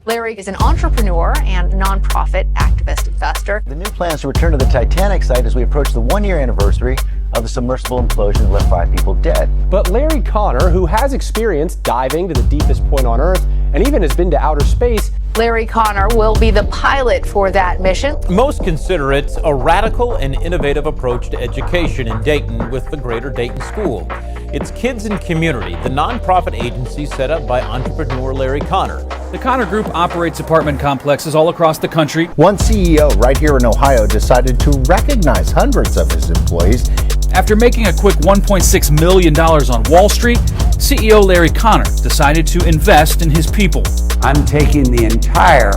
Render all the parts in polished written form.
Larry is an entrepreneur and nonprofit activist investor. The new plans to return to the Titanic site as we approach the one-year anniversary of the submersible implosion that left 5 people dead. But Larry Connor, who has experience diving to the deepest point on Earth and even has been to outer space, Larry Connor will be the pilot for that mission. Most consider it a radical and innovative approach to education in Dayton with the Greater Dayton School. It's Kids and Community, the nonprofit agency set up by entrepreneur Larry Connor. The Connor Group operates apartment complexes all across the country. One CEO right here in Ohio decided to recognize hundreds of his employees. After making a quick $1.6 million on Wall Street, CEO Larry Connor decided to invest in his people. I'm taking the entire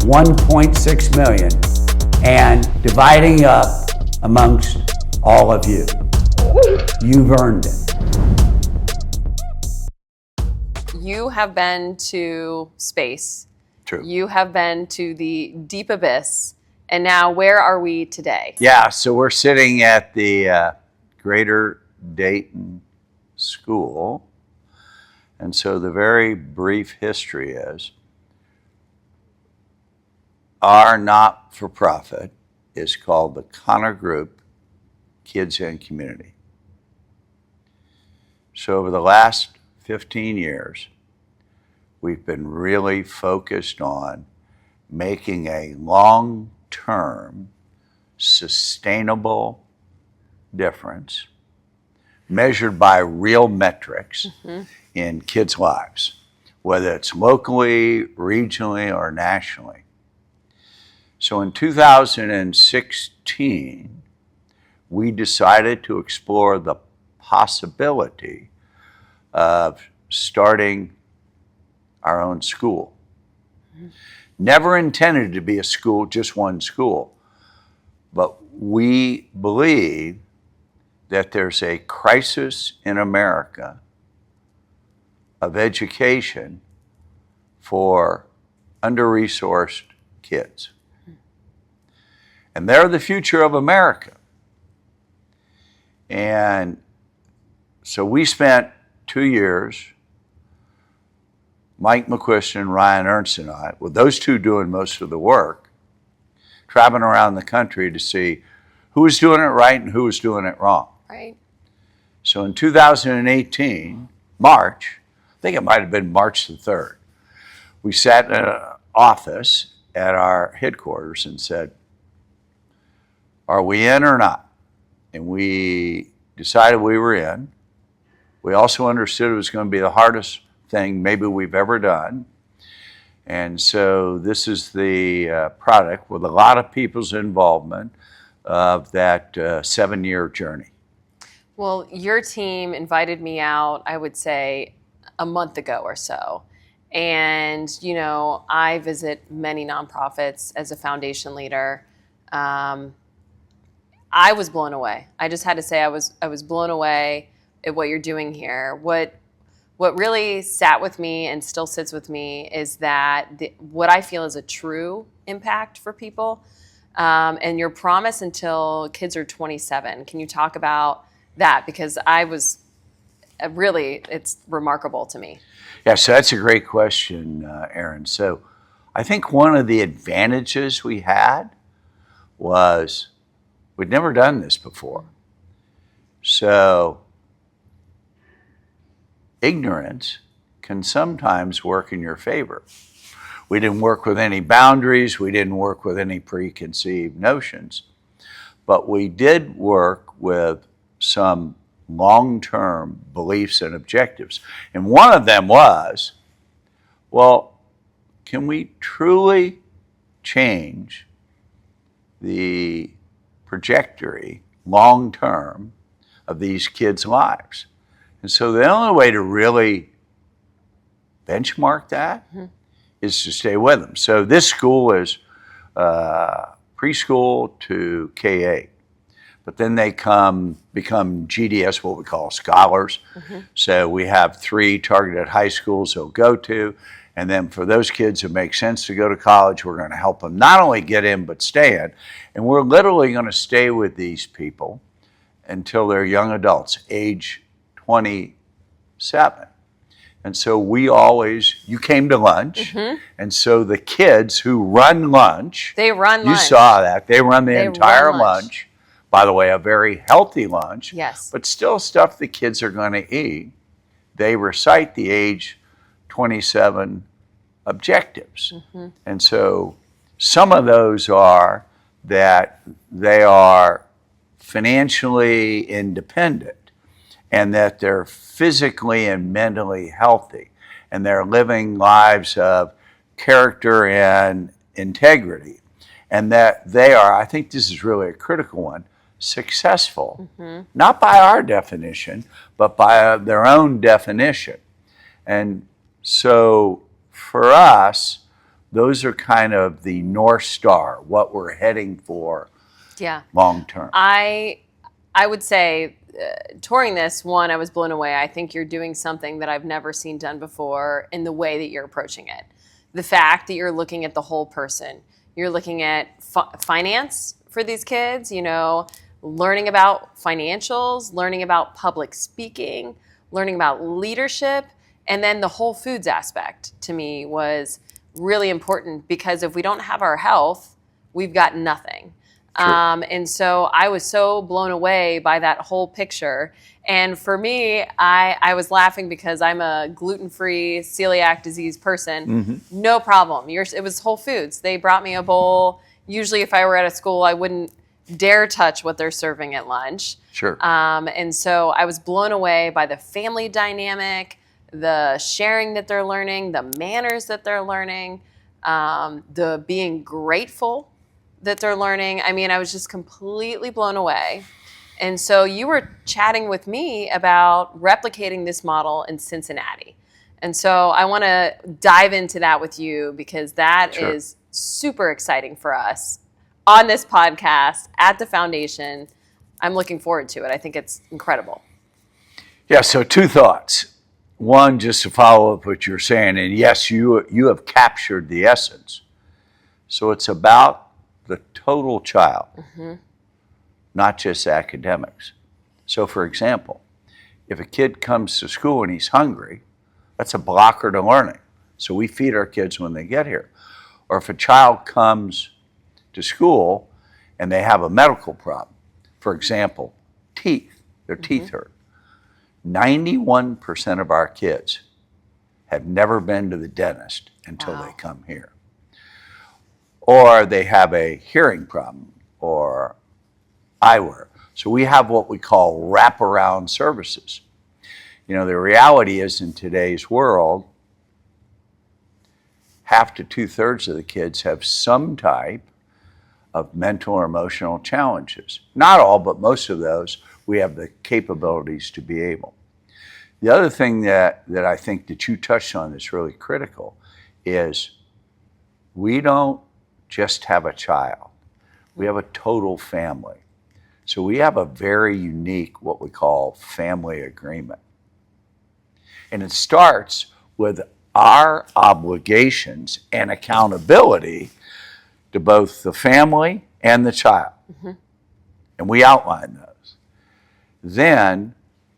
$1.6 million and dividing up amongst all of you. You've earned it. You have been to space. True. You have been to the deep abyss. And now where are we today? Yeah, so we're sitting at the Greater Dayton School. And so the very brief history is our not-for-profit is called the Connor Group Kids and Community. So over the last 15 years, we've been really focused on making a long-term, sustainable difference measured by real metrics in kids' lives, whether it's locally, regionally, or nationally. So in 2016, we decided to explore the possibility of starting our own school. Never intended to be a school, just one school. But we believe that there's a crisis in America of education for under-resourced kids. And they're the future of America. And so we spent 2 years, Mike McQuiston and Ryan Ernst and I, with those two doing most of the work, traveling around the country to see who was doing it right and who was doing it wrong. Right. So in 2018, March, I think it might have been March the 3rd, we sat in an office at our headquarters and said, are we in or not? And we decided we were in. We also understood it was going to be the hardest thing maybe we've ever done. And so this is the product with a lot of people's involvement of that 7-year journey. Well, your team invited me out, I would say, a month ago or so. And, you know, I visit many nonprofits as a foundation leader. I was blown away. I just had to say I was blown away at what you're doing here. What really sat with me and still sits with me is that what I feel is a true impact for people. And your promise until kids are 27. Can you talk about that? Because I was really, it's remarkable to me. Yeah, so that's a great question, Erin. So I think one of the advantages we had was we'd never done this before. So ignorance can sometimes work in your favor. We didn't work with any boundaries. We didn't work with any preconceived notions. But we did work with some long-term beliefs and objectives. And one of them was, well, can we truly change the trajectory long-term of these kids' lives? And so the only way to really benchmark that is to stay with them. So this school is preschool to K-8. But then they become GDS, what we call scholars. So we have 3 targeted high schools they'll go to. And then for those kids who make sense to go to college, we're going to help them not only get in, but stay in. And we're literally going to stay with these people until they're young adults, age 27. And so you came to lunch, and so the kids who run lunch, They run you lunch. saw that, they run the They entire run lunch. lunch. By the way, a very healthy lunch, Yes. but still stuff the kids are going to eat. They recite the age 27 objectives. And so some of those are that they are financially independent and that they're physically and mentally healthy and they're living lives of character and integrity, and that they are, I think this is really a critical one, successful, not by our definition, but by their own definition. And so for us, those are kind of the North Star, what we're heading for long term. I would say touring this, one, I was blown away. I think you're doing something that I've never seen done before in the way that you're approaching it. The fact that you're looking at the whole person. You're looking at finance for these kids, learning about financials, learning about public speaking, learning about leadership, and then the whole foods aspect to me was really important, because if we don't have our health, we've got nothing. And so I was so blown away by that whole picture. And for me, I was laughing because I'm a gluten-free celiac disease person. No problem. It was Whole Foods. They brought me a bowl. Usually if I were at a school, I wouldn't dare touch what they're serving at lunch. And so I was blown away by the family dynamic, the sharing that they're learning, the manners that they're learning, the being grateful that they're learning. I mean, I was just completely blown away. And so you were chatting with me about replicating this model in Cincinnati. And so I want to dive into that with you, because that is super exciting for us on this podcast at the foundation. I'm looking forward to it. I think it's incredible. Yeah, so two thoughts. One, just to follow up what you're saying, and yes, you have captured the essence. So it's about the total child, not just academics. So for example, if a kid comes to school and he's hungry, that's a blocker to learning. So we feed our kids when they get here. Or if a child comes to school and they have a medical problem, for example, teeth, their teeth hurt. 91% of our kids have never been to the dentist until they come here. Or they have a hearing problem or eyewear. So we have what we call wraparound services. The reality is, in today's world, half to 2/3 of the kids have some type of mental or emotional challenges. Not all, but most of those, we have the capabilities to be able. The other thing that I think that you touched on that's really critical is we don't just have a child. We have a total family. So we have a very unique, what we call family agreement. And it starts with our obligations and accountability to both the family and the child. And we outline those. Then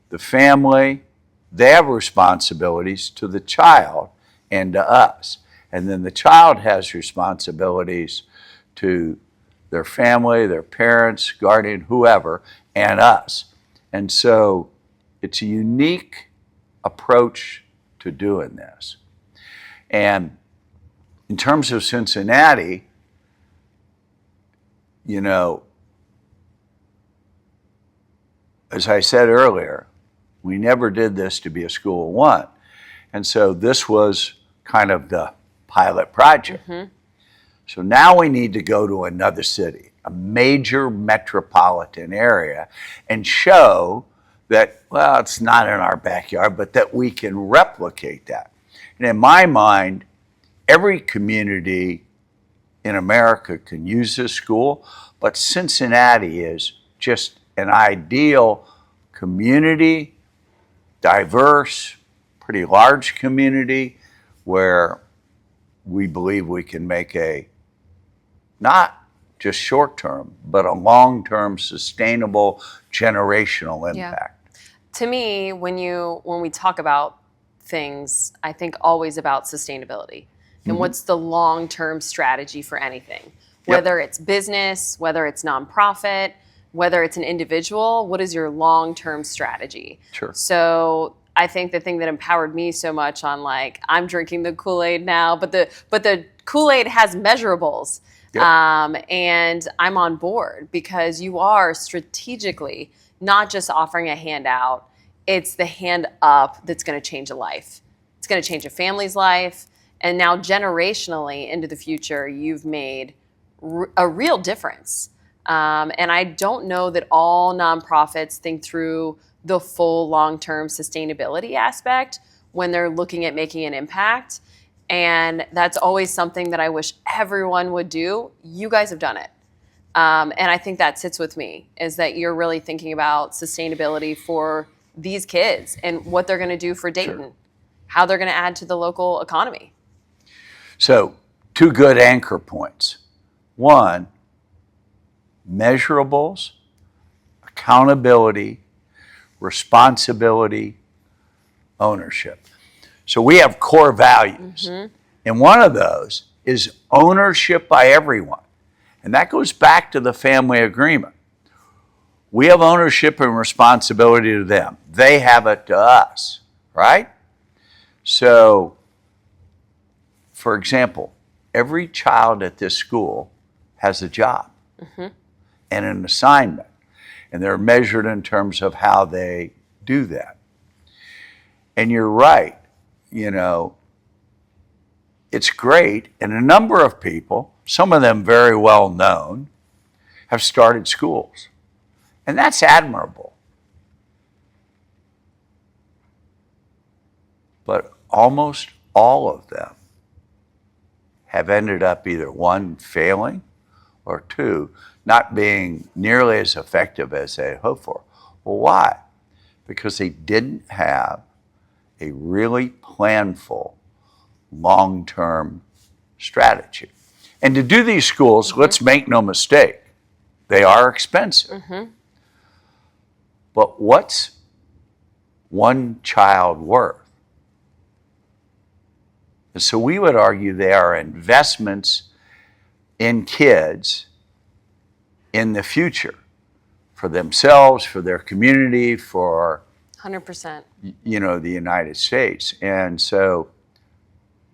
the family, they have responsibilities to the child and to us. And then the child has responsibilities to their family, their parents, guardian, whoever, and us. And so it's a unique approach to doing this. And in terms of Cincinnati, as I said earlier, we never did this to be a school of one. And so this was kind of the pilot project. So now we need to go to another city, a major metropolitan area, and show that, well, it's not in our backyard, but that we can replicate that. And in my mind, every community in America can use this school, but Cincinnati is just an ideal community, diverse, pretty large community, where we believe we can make a not just short-term, but a long-term, sustainable, generational impact. To me, when we talk about things, I think, always about sustainability and what's the long-term strategy for anything, whether it's business, whether it's nonprofit, whether it's an individual. What is your long-term strategy? Sure. So I think the thing that empowered me so much on, like, I'm drinking the Kool-Aid now, but the Kool-Aid has measurables. Yep. And I'm on board because you are strategically not just offering a handout, it's the hand up that's going to change a life. It's going to change a family's life. And now generationally into the future, you've made a real difference. And I don't know that all nonprofits think through the full long-term sustainability aspect when they're looking at making an impact. And that's always something that I wish everyone would do. You guys have done it. And I think that sits with me, is that you're really thinking about sustainability for these kids and what they're going to do for Dayton, how they're going to add to the local economy. So, two good anchor points. One, measurables, accountability, responsibility, ownership. So we have core values. And one of those is ownership by everyone. And that goes back to the family agreement. We have ownership and responsibility to them. They have it to us, right? So, for example, every child at this school has a job and an assignment. And they're measured in terms of how they do that. And you're right, you know, it's great. And a number of people, some of them very well known, have started schools. And that's admirable. But almost all of them have ended up either one, failing, or two, not being nearly as effective as they had hoped for. Well, why? Because they didn't have a really planful, long-term strategy. And to do these schools, let's make no mistake, they are expensive. But what's one child worth? And so we would argue they are investments in kids in the future, for themselves, for their community, for 100%. You know, the United States. And so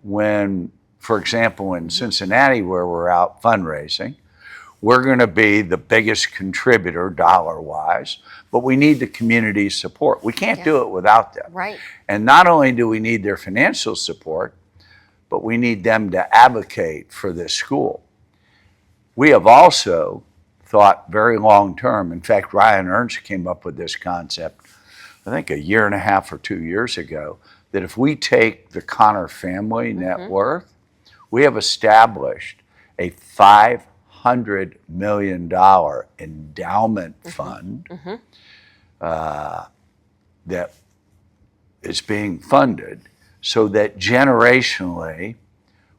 when, for example, in Cincinnati, where we're out fundraising, we're going to be the biggest contributor dollar-wise, but we need the community's support. We can't do it without them. Right. And not only do we need their financial support, but we need them to advocate for this school. We have also thought very long-term. In fact, Ryan Ernst came up with this concept, I think a year and a half or 2 years ago, that if we take the Connor family net worth, we have established a $500 million endowment fund that is being funded so that generationally,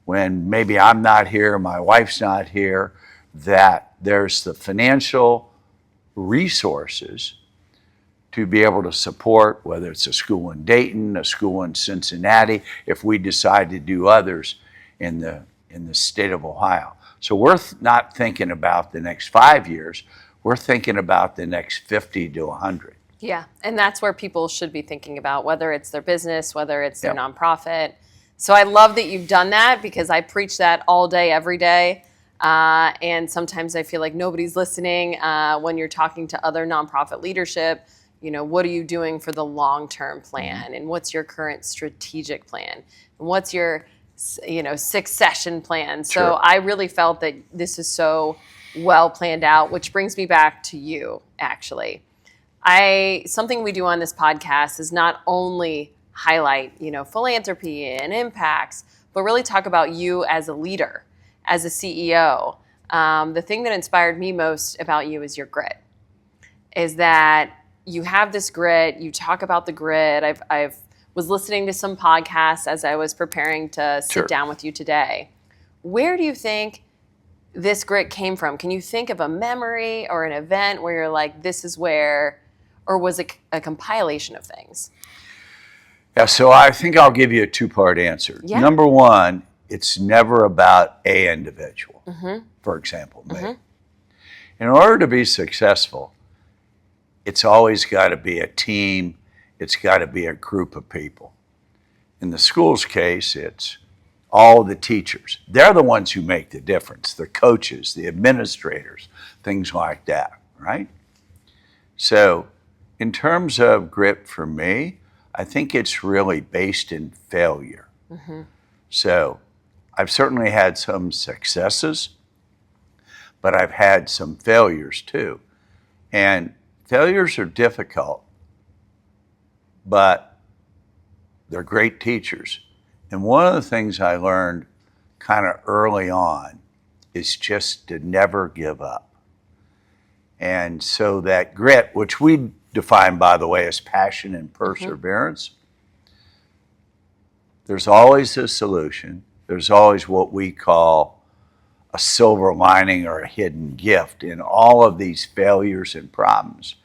when maybe I'm not here, my wife's not here, that there's the financial resources to be able to support, whether it's a school in Dayton, a school in Cincinnati, if we decide to do others in the state of Ohio. So we're not thinking about the next 5 years, we're thinking about the next 50 to 100. Yeah, and that's where people should be thinking about, whether it's their business, whether it's their nonprofit. So I love that you've done that, because I preach that all day, every day. And sometimes I feel like nobody's listening when you're talking to other nonprofit leadership. You know, what are you doing for the long-term plan? And what's your current strategic plan? And what's your, succession plan? So I really felt that this is so well planned out, which brings me back to you, actually. Something we do on this podcast is not only highlight, philanthropy and impacts, but really talk about you as a leader, as a CEO. The thing that inspired me most about you is your grit, is that you have this grit. You talk about the grit. I've was listening to some podcasts as I was preparing to sit down with you today. Where do you think this grit came from? Can you think of a memory or an event where you're like, this is where, or was it a compilation of things? Yeah, so I think I'll give you a two-part answer. Yeah. Number one, it's never about a individual, for example, me. In order to be successful, it's always got to be a team. It's got to be a group of people. In the school's case, it's all the teachers. They're the ones who make the difference, the coaches, the administrators, things like that, right? So in terms of grit for me, I think it's really based in failure. So I've certainly had some successes, but I've had some failures too. And failures are difficult, but they're great teachers. And one of the things I learned kind of early on is just to never give up. And so that grit, which we define, by the way, as passion and perseverance, there's always a solution. There's always what we call a silver lining or a hidden gift in all of these failures and problems.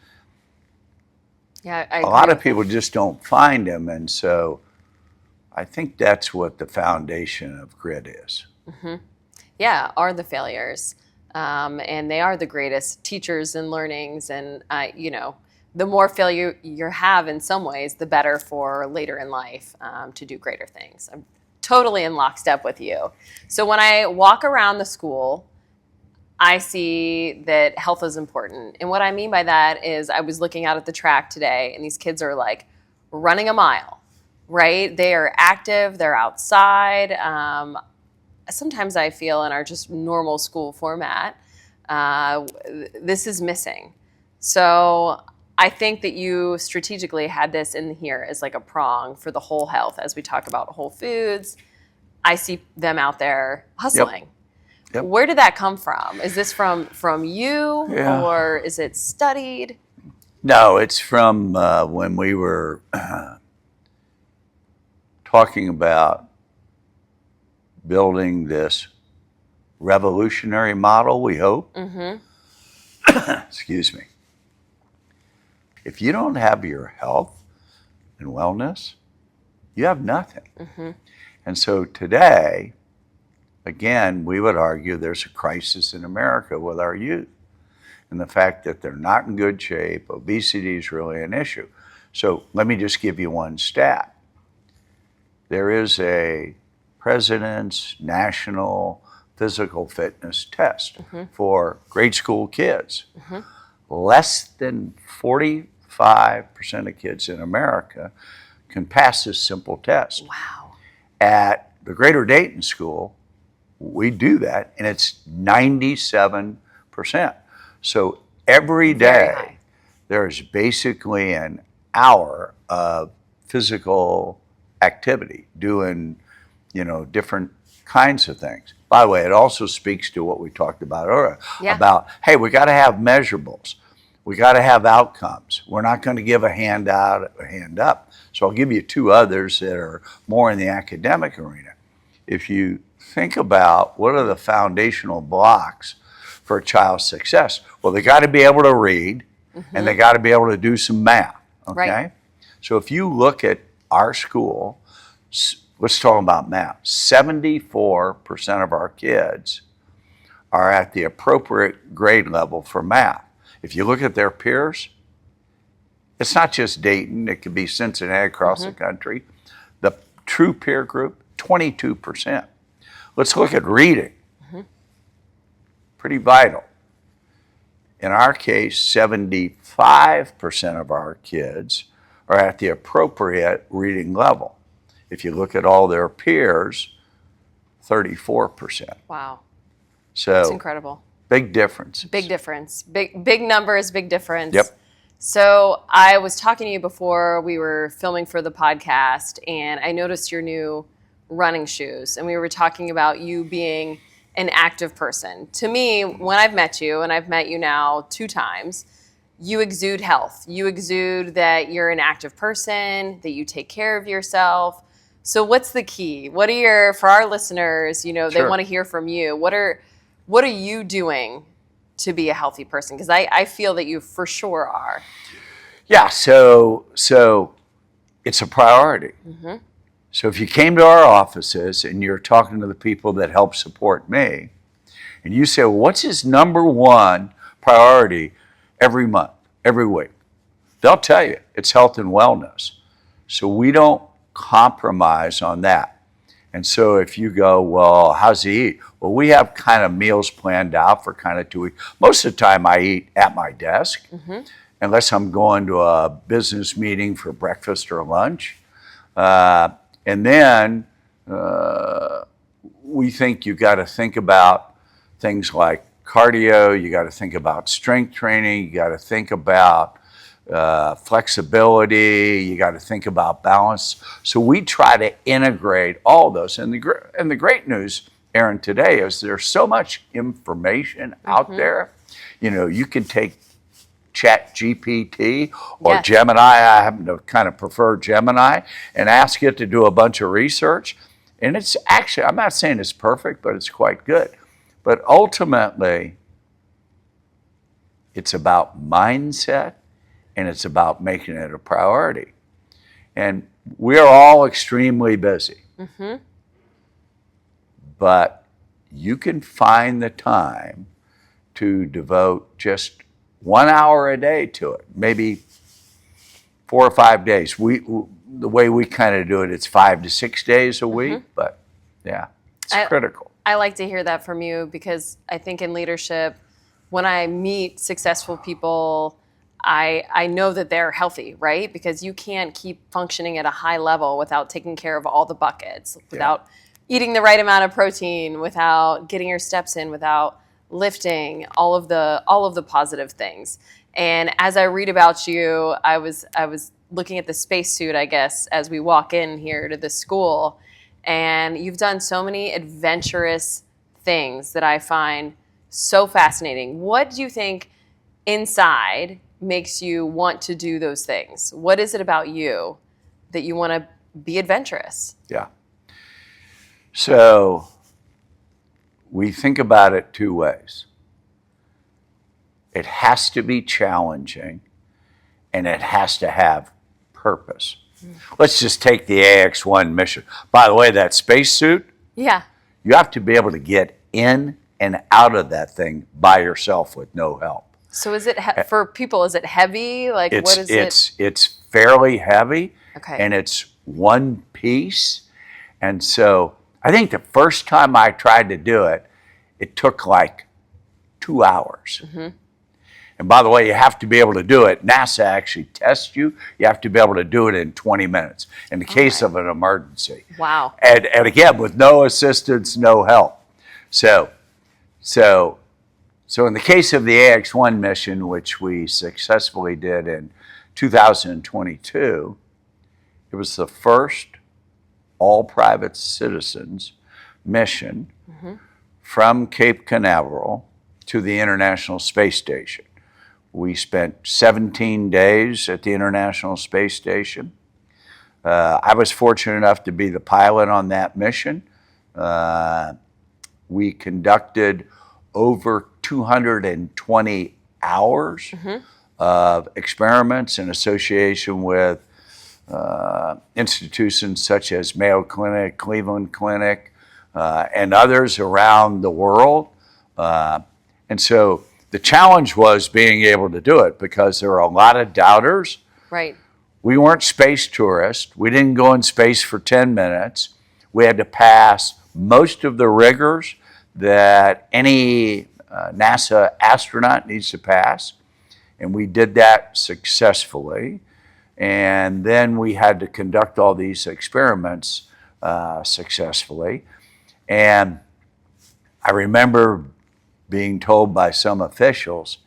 Yeah, A lot of people just don't find them, and so I think that's what the foundation of grit is. Yeah, are the failures. And they are the greatest teachers and learnings. And, the more failure you have in some ways, the better for later in life to do greater things. I'm totally in lockstep with you. So when I walk around the school, I see that health is important. And what I mean by that is I was looking out at the track today, and these kids are like running a mile, right? They are active, they're outside. Sometimes I feel in our just normal school format, this is missing. So I think that you strategically had this in here as like a prong for the whole health. As we talk about whole foods, I see them out there hustling. Yep. Where did that come from? Is this from you, or is it studied? No, it's from when we were talking about building this revolutionary model, we hope. Excuse me. If you don't have your health and wellness, you have nothing. And so today, again, we would argue there's a crisis in America with our youth. And the fact that they're not in good shape, obesity is really an issue. So let me just give you one stat. There is a President's National Physical Fitness Test for grade school kids. Less than 45% of kids in America can pass this simple test. Wow. At the Greater Dayton School, we do that, and it's 97%. So every day, there's basically an hour of physical activity, doing, different kinds of things. By the way, it also speaks to what we talked about earlier, about, hey, we got to have measurables. We got to have outcomes. We're not going to give a handout or hand up. So I'll give you two others that are more in the academic arena. If you think about what are the foundational blocks for a child's success, well, they got to be able to read, and they got to be able to do some math, okay? Right. So if you look at our school, let's talk about math. 74% of our kids are at the appropriate grade level for math. If you look at their peers, it's not just Dayton, it could be Cincinnati across the country. The true peer group, 22%. Let's look at reading. Pretty vital. In our case, 75% of our kids are at the appropriate reading level. If you look at all their peers, 34%. Wow. So That's incredible. big difference. Big difference. Big numbers, big difference. Yep. So I was talking to you before we were filming for the podcast, and I noticed your new running shoes, and we were talking about you being an active person. To me, when I've met you, and I've met you now 2 times, you exude health. You exude that you're an active person, that you take care of yourself. So what's the key? What are for our listeners, they want to hear from you. What are you doing to be a healthy person? Because I feel that you for sure are. Yeah, so it's a priority. So if you came to our offices and you're talking to the people that help support me, and you say, well, what's his number one priority every month, every week? They'll tell you it's health and wellness. So we don't compromise on that. And so if you go, well, how's he eat? Well, we have kind of meals planned out for kind of 2 weeks. Most of the time I eat at my desk, unless I'm going to a business meeting for breakfast or lunch. And then we think you got to think about things like cardio, you got to think about strength training, you got to think about flexibility, you got to think about balance. So we try to integrate all those. And the great news, Aaron, today is there's so much information out there. You know, you can take Chat GPT or Gemini. I happen to kind of prefer Gemini, and ask it to do a bunch of research. And it's actually, I'm not saying it's perfect, but it's quite good. But ultimately, it's about mindset, and it's about making it a priority. And we're all extremely busy. But you can find the time to devote just 1 hour a day to it, maybe 4 or 5 days. The way we kind of do it, it's 5 to 6 days a week, but yeah, it's critical. I like to hear that from you, because I think in leadership, when I meet successful people, I know that they're healthy, right? Because you can't keep functioning at a high level without taking care of all the buckets, without eating the right amount of protein, without getting your steps in, without lifting, all of the positive things. And as I read about you, I was looking at the spacesuit, I guess, as we walk in here to the school, and you've done so many adventurous things that I find so fascinating. What do you think inside makes you want to do those things? What is it about you that you want to be adventurous? Yeah. So we think about it 2 ways. It has to be challenging, and it has to have purpose. Let's just take the AX1 mission. By the way, that spacesuit, you have to be able to get in and out of that thing by yourself with no help. So is it, for people, is it heavy? Like, what is it? It's fairly heavy, Okay. and it's one piece. And so I think the first time I tried to do it, it took like 2 hours. And by the way, you have to be able to do it. NASA actually tests you. You have to be able to do it in 20 minutes in the case of an emergency. Wow. And again, with no assistance, no help. So in the case of the AX1 mission, which we successfully did in 2022, it was the first all private citizens mission from Cape Canaveral to the International Space Station. We spent 17 days at the International Space Station. I was fortunate enough to be the pilot on that mission. We conducted over 220 hours of experiments in association with institutions such as Mayo Clinic, Cleveland Clinic, and others around the world. And so the challenge was being able to do it, because there are a lot of doubters. Right. We weren't space tourists. We didn't go in space for 10 minutes. We had to pass most of the rigors that any NASA astronaut needs to pass. And we did that successfully. And then we had to conduct all these experiments successfully. And I remember being told by some officials,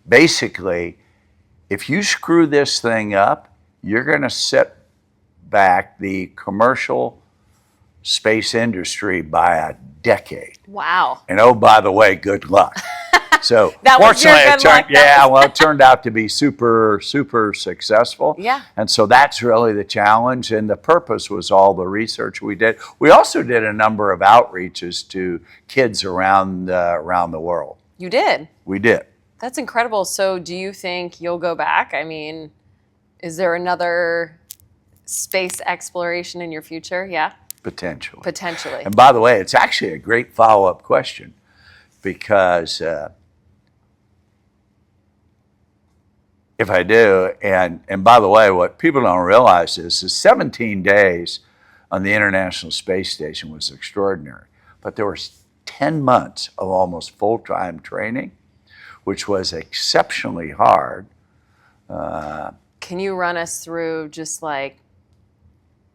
basically, if you screw this thing up, you're going to set back the commercial space industry by a decade. Wow. And oh, by the way, good luck. So That was your fortunately, good luck. it turned out to be super, super successful. Yeah. And so that's really the challenge, and the purpose was all the research we did. We also did a number of outreaches to kids around the world. You did? We did. That's incredible. So do you think you'll go back? I mean, is there another space exploration in your future? Yeah, Potentially. potentially. And by the way, it's actually a great follow-up question because if I do, and by the way, what people don't realize is the 17 days on the International Space Station was extraordinary, but there was 10 months of almost full-time training, which was exceptionally hard. Can you run us through just like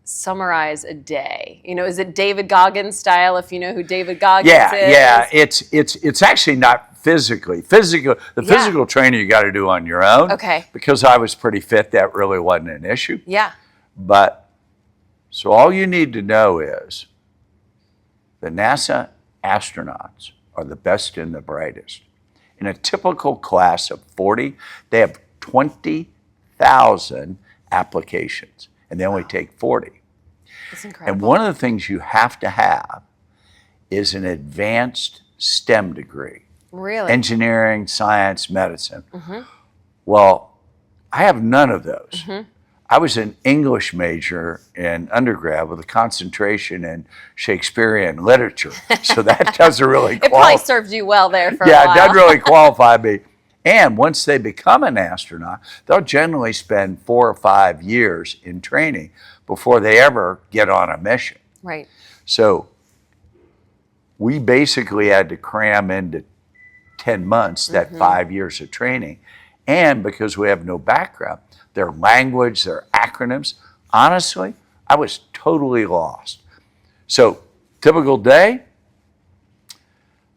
summarize a day? You know, is it David Goggins style? If you know who David Goggins is. Yeah. It's actually not physically. The physical training you got to do on your own. Okay. Because I was pretty fit, that really wasn't an issue. Yeah. But so all you need to know is the NASA astronauts are the best and the brightest. In a typical class of 40, they have 20,000 applications, and they only take 40. That's incredible. And one of the things you have to have is an advanced STEM degree. Really? Engineering, science, medicine. Well, I have none of those. I was an English major in undergrad with a concentration in Shakespearean literature. So that doesn't really It probably served you well there for a while. Yeah, it doesn't really qualify me. And once they become an astronaut, they'll generally spend 4 or 5 years in training before they ever get on a mission. Right. So we basically had to cram into 10 months that 5 years of training. And because we have no background, their language, their acronyms, honestly, I was totally lost. So typical day,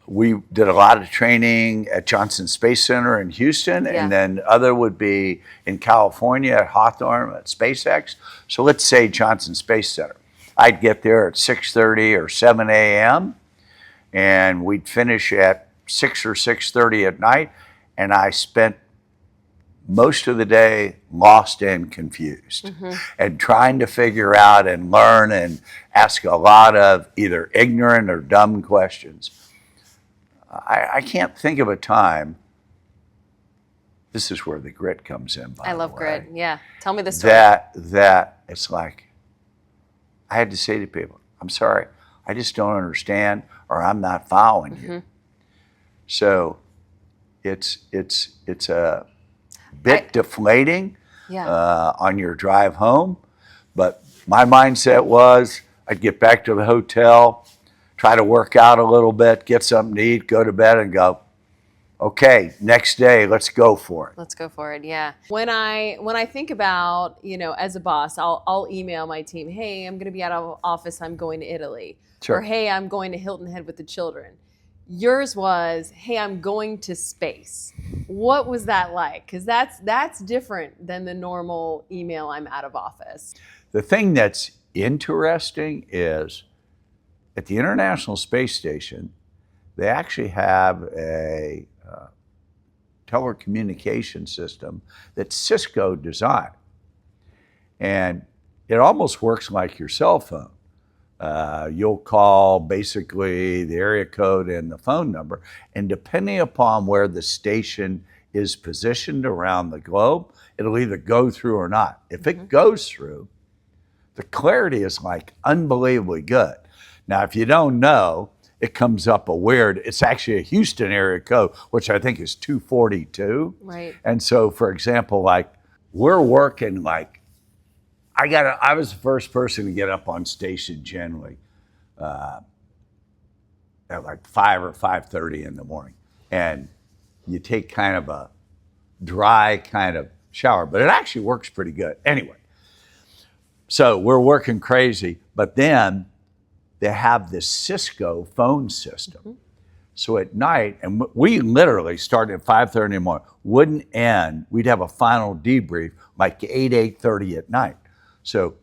we did a lot of training at Johnson Space Center in Houston, and then other would be in California at Hawthorne at SpaceX. So let's say Johnson Space Center. I'd get there at 6:30 or 7 a.m., and we'd finish at 6 or 6:30 at night, and I spent most of the day lost and confused and trying to figure out and learn and ask a lot of either ignorant or dumb questions. I can't think of a time, this is where the grit comes in, by I the love way, grit. Yeah. Tell me the story. that it's like, I had to say to people, I'm sorry, I just don't understand, or I'm not following you. So it's a bit deflating on your drive home, but my mindset was I'd get back to the hotel, try to work out a little bit, get something to eat, go to bed, and go, okay, next day, let's go for it. Let's go for it. Yeah. When I think about, you know, as a boss, I'll email my team, hey, I'm going to be out of office. I'm going to Italy. Sure. Or hey, I'm going to Hilton Head with the children. Yours was, hey, I'm going to space. What was that like? Because that's different than the normal email, I'm out of office. The thing that's interesting is at the International Space Station, they actually have a telecommunication system that Cisco designed. And it almost works like your cell phone. You'll call basically the area code and the phone number, and depending upon where the station is positioned around the globe, it'll either go through or not. If it goes through, the clarity is like unbelievably good. Now, if you don't know, it comes up a weird, it's actually a Houston area code, which I think is 242. Right. And so, for example, like we're working like, I was the first person to get up on station generally at like 5 or 5:30 in the morning. And you take kind of a dry kind of shower, but it actually works pretty good. Anyway, so we're working crazy, but then they have this Cisco phone system. So at night, and we literally started at 5:30 in the morning, wouldn't end, we'd have a final debrief like 8:30 at night. So,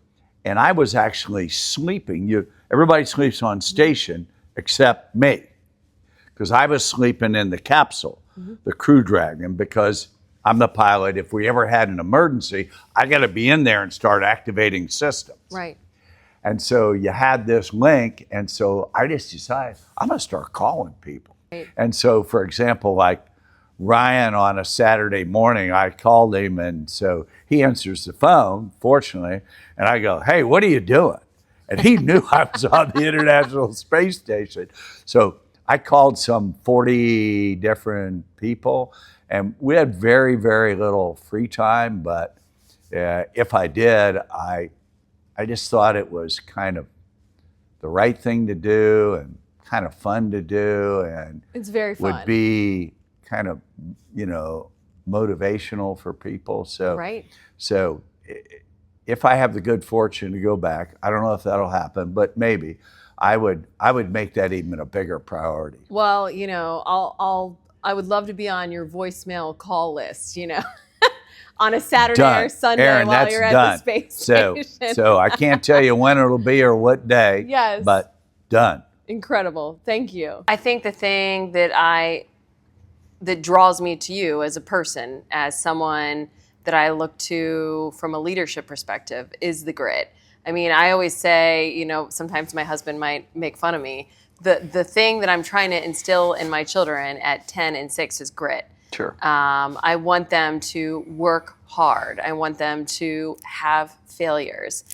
and I was actually sleeping. Everybody sleeps on station except me, because I was sleeping in the capsule, the Crew Dragon, because I'm the pilot. If we ever had an emergency, I got to be in there and start activating systems. Right. And so you had this link, and so I just decided I'm going to start calling people. Right. And so, for example, like Ryan on a Saturday morning, I called him, and so he answers the phone, fortunately, and I go, "Hey, what are you doing?" And he knew I was on the International Space Station. So I called some 40 different people, and we had very, very little free time, but if I did, I just thought it was kind of the right thing to do and kind of fun to do, and it's very fun. Would be kind of, motivational for people. So, right. So if I have the good fortune to go back, I don't know if that'll happen, but maybe I would make that even a bigger priority. Well, I would love to be on your voicemail call list, on a Saturday or Sunday Aaron, while you're at the space station. So I can't tell you when it'll be or what day. Yes. But done. Incredible. Thank you. I think the thing that draws me to you as a person, as someone that I look to from a leadership perspective, is the grit. I mean, I always say, sometimes my husband might make fun of me. The thing that I'm trying to instill in my children at 10 and 6 is grit. Sure. I want them to work hard. I want them to have failures.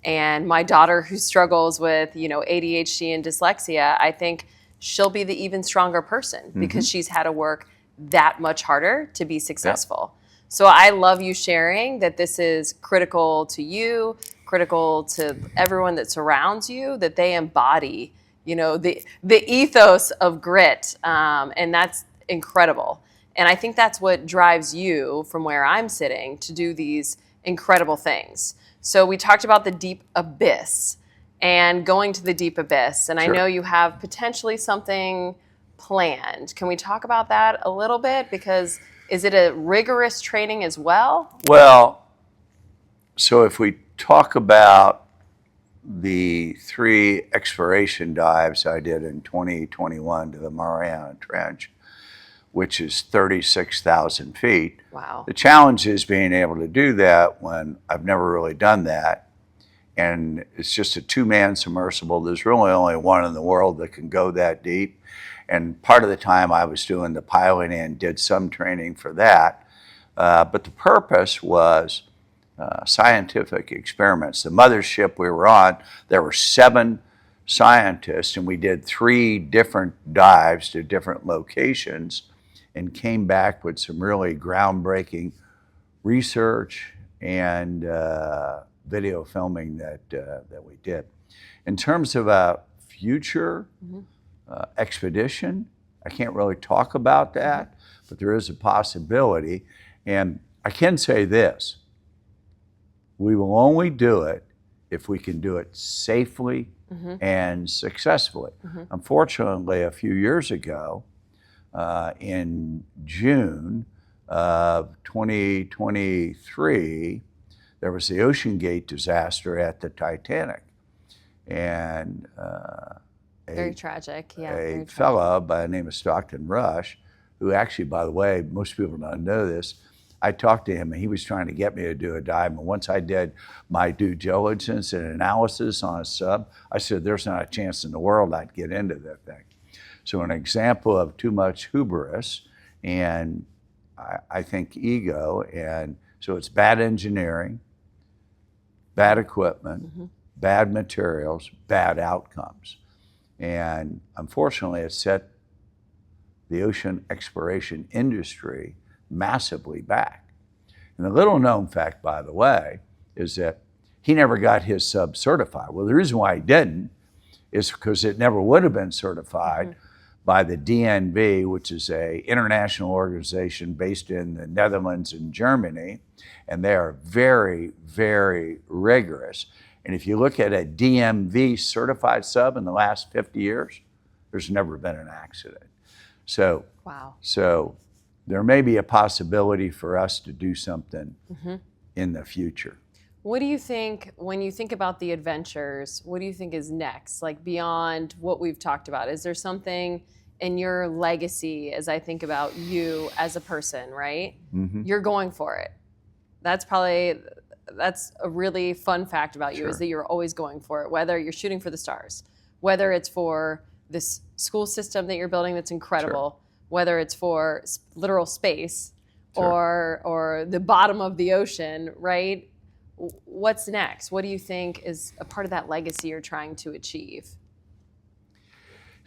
And my daughter, who struggles with, ADHD and dyslexia, I think she'll be the even stronger person because she's had to work that much harder to be successful. Yeah. So I love you sharing that this is critical to you, critical to everyone that surrounds you, that they embody, the ethos of grit. And that's incredible. And I think that's what drives you from where I'm sitting to do these incredible things. So we talked about the deep abyss and going to the deep abyss. And sure. I know you have potentially something planned. Can we talk about that a little bit? Because is it a rigorous training as well? Well, so if we talk about the 3 exploration dives I did in 2021 to the Mariana Trench, which is 36,000 feet. Wow. The challenge is being able to do that when I've never really done that. And it's just a 2-man submersible. There's really only one in the world that can go that deep. And part of the time I was doing the piloting and did some training for that. But the purpose was scientific experiments. The mothership we were on, there were 7 scientists, and we did 3 different dives to different locations and came back with some really groundbreaking research and video filming that we did. In terms of a future expedition, I can't really talk about that, but there is a possibility. And I can say this, we will only do it if we can do it safely and successfully. Unfortunately, a few years ago, in June of 2023, there was the OceanGate disaster at the Titanic. And very tragic, yeah. A fellow by the name of Stockton Rush, who actually, by the way, most people don't know this, I talked to him and he was trying to get me to do a dive. And once I did my due diligence and analysis on a sub, I said, there's not a chance in the world I'd get into that thing. So an example of too much hubris and I think ego. And so it's bad engineering, bad equipment, bad materials, bad outcomes. And unfortunately, it set the ocean exploration industry massively back. And the little known fact, by the way, is that he never got his sub certified. Well, the reason why he didn't is because it never would have been certified by the DNV, which is an international organization based in the Netherlands and Germany. And they are very, very rigorous. And if you look at a DMV certified sub in the last 50 years, there's never been an accident. So, wow. So there may be a possibility for us to do something in the future. What do you think, when you think about the adventures, what do you think is next? Like beyond what we've talked about, is there something in your legacy as I think about you as a person, right? You're going for it. That's a really fun fact about you, is that you're always going for it, whether you're shooting for the stars, whether it's for this school system that you're building that's incredible, whether it's for literal space Sure. or the bottom of the ocean, right? What's next? What do you think is a part of that legacy you're trying to achieve?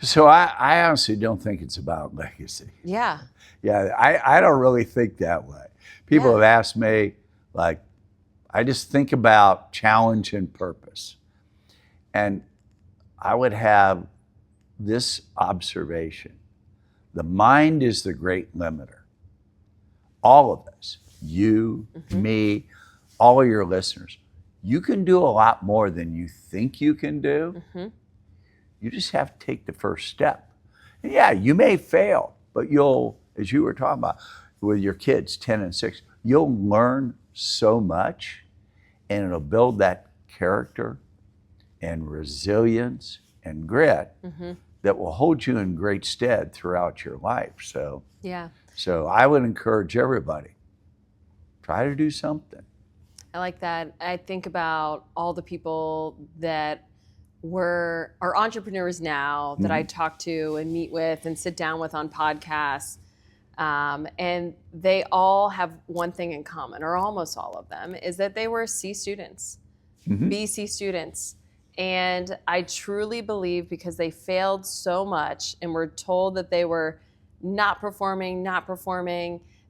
So I honestly don't think it's about legacy. Yeah. Yeah, I don't really think that way. People have asked me, like, I just think about challenge and purpose. And I would have this observation. The mind is the great limiter. All of us, you, me, all of your listeners, you can do a lot more than you think you can do. You just have to take the first step. And yeah, you may fail, but you'll, as you were talking about with your kids, 10 and 6, you'll learn so much, and it'll build that character and resilience and grit that will hold you in great stead throughout your life. So, so I would encourage everybody, try to do something. I like that. I think about all the people that are entrepreneurs now that I talk to and meet with and sit down with on podcasts. And they all have one thing in common, or almost all of them, is that they were C students, BC students. And I truly believe because they failed so much and were told that they were not performing,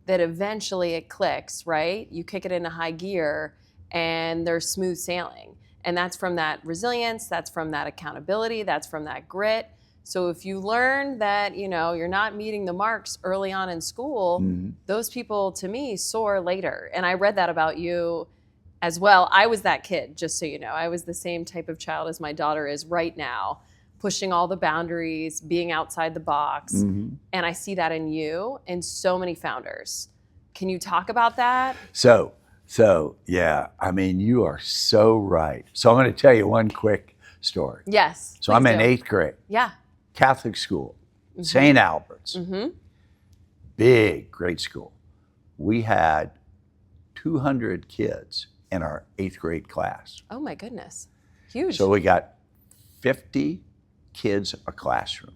that eventually it clicks, right? You kick it into high gear and there's smooth sailing. And that's from that resilience, that's from that accountability, that's from that grit. So if you learn that, you're not meeting the marks early on in school, those people, to me, soar later. And I read that about you as well. I was that kid, just so you know. I was the same type of child as my daughter is right now, pushing all the boundaries, being outside the box. And I see that in you and so many founders. Can you talk about that? So yeah, I mean, you are so right. So I'm going to tell you one quick story. Yes. So I'm in 8th grade. Yeah. Catholic school, St. Albert's, big, great school. We had 200 kids in our 8th grade class. Oh my goodness, huge. So we got 50 kids a classroom.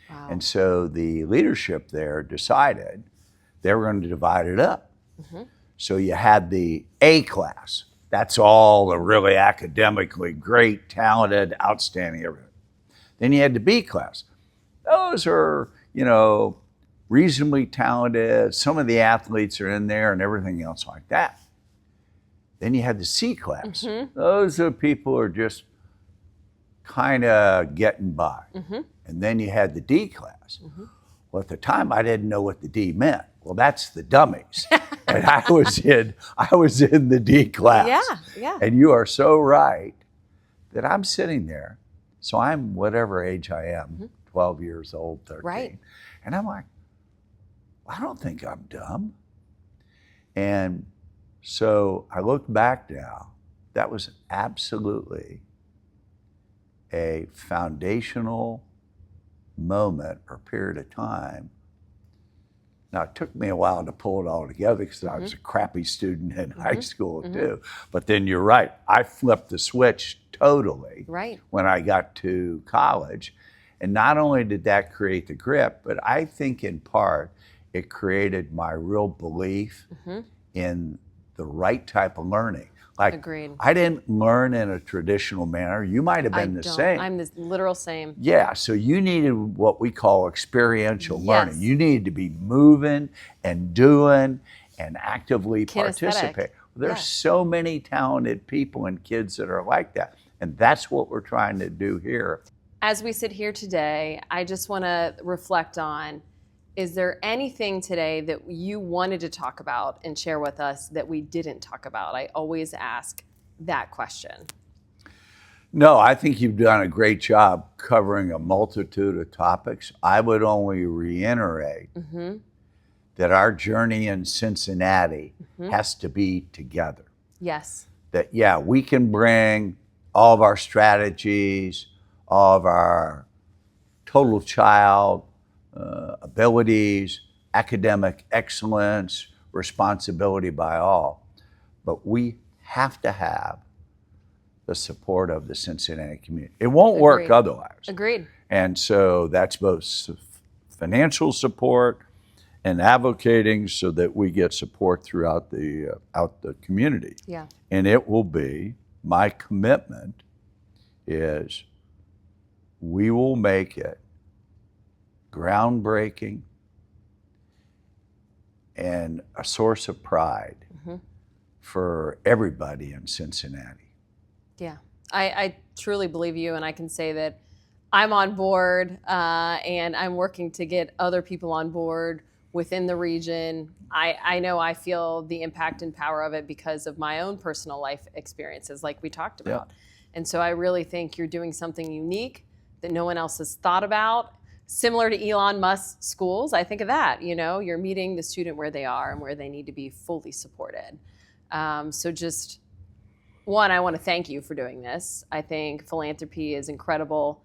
Wow. And so the leadership there decided they were going to divide it up. So you had the A class. That's all the really academically great, talented, outstanding, everything. Then you had the B class. Those are, reasonably talented. Some of the athletes are in there and everything else like that. Then you had the C class. Those are people who are just kind of getting by. And then you had the D class. Well, at the time, I didn't know what the D meant. Well, that's the dummies. And I was in the D class. Yeah. And you are so right that I'm sitting there. So I'm whatever age I am, 12 years old, 13. Right. And I'm like, I don't think I'm dumb. And so I look back now, that was absolutely a foundational moment or period of time. Now, it took me a while to pull it all together because I was a crappy student in high school too. But then you're right, I flipped the switch totally when I got to college. And not only did that create the grip, but I think in part it created my real belief in the right type of learning. Like, agreed. I didn't learn in a traditional manner. You might have been the same. I'm the literal same. Yeah, so you needed what we call experiential learning. You needed to be moving and doing and actively participating. There's so many talented people and kids that are like that. And that's what we're trying to do here. As we sit here today, I just want to reflect on, is there anything today that you wanted to talk about and share with us that we didn't talk about? I always ask that question. No, I think you've done a great job covering a multitude of topics. I would only reiterate that our journey in Cincinnati has to be together. Yes. That, yeah, we can bring all of our strategies, all of our total child abilities, academic excellence, responsibility by all. But we have to have the support of the Cincinnati community. It won't work otherwise. Agreed. And so that's both financial support and advocating so that we get support throughout the out the community. Yeah. And it will be, my commitment is we will make it groundbreaking and a source of pride for everybody in Cincinnati. Yeah, I truly believe you, and I can say that I'm on board, and I'm working to get other people on board within the region. I know I feel the impact and power of it because of my own personal life experiences, like we talked about. And so I really think you're doing something unique that no one else has thought about. Similar to Elon Musk's schools, I think of that. You know, you're meeting the student where they are and where they need to be fully supported. So just, one, I want to thank you for doing this. I think philanthropy is incredible.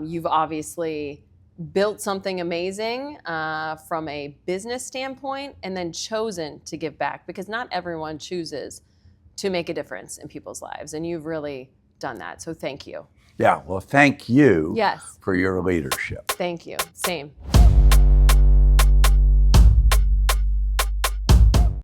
You've obviously built something amazing from a business standpoint, and then chosen to give back, because not everyone chooses to make a difference in people's lives, and you've really done that. So thank you. Yeah, well, thank you Yes. for your leadership. Thank you. Same.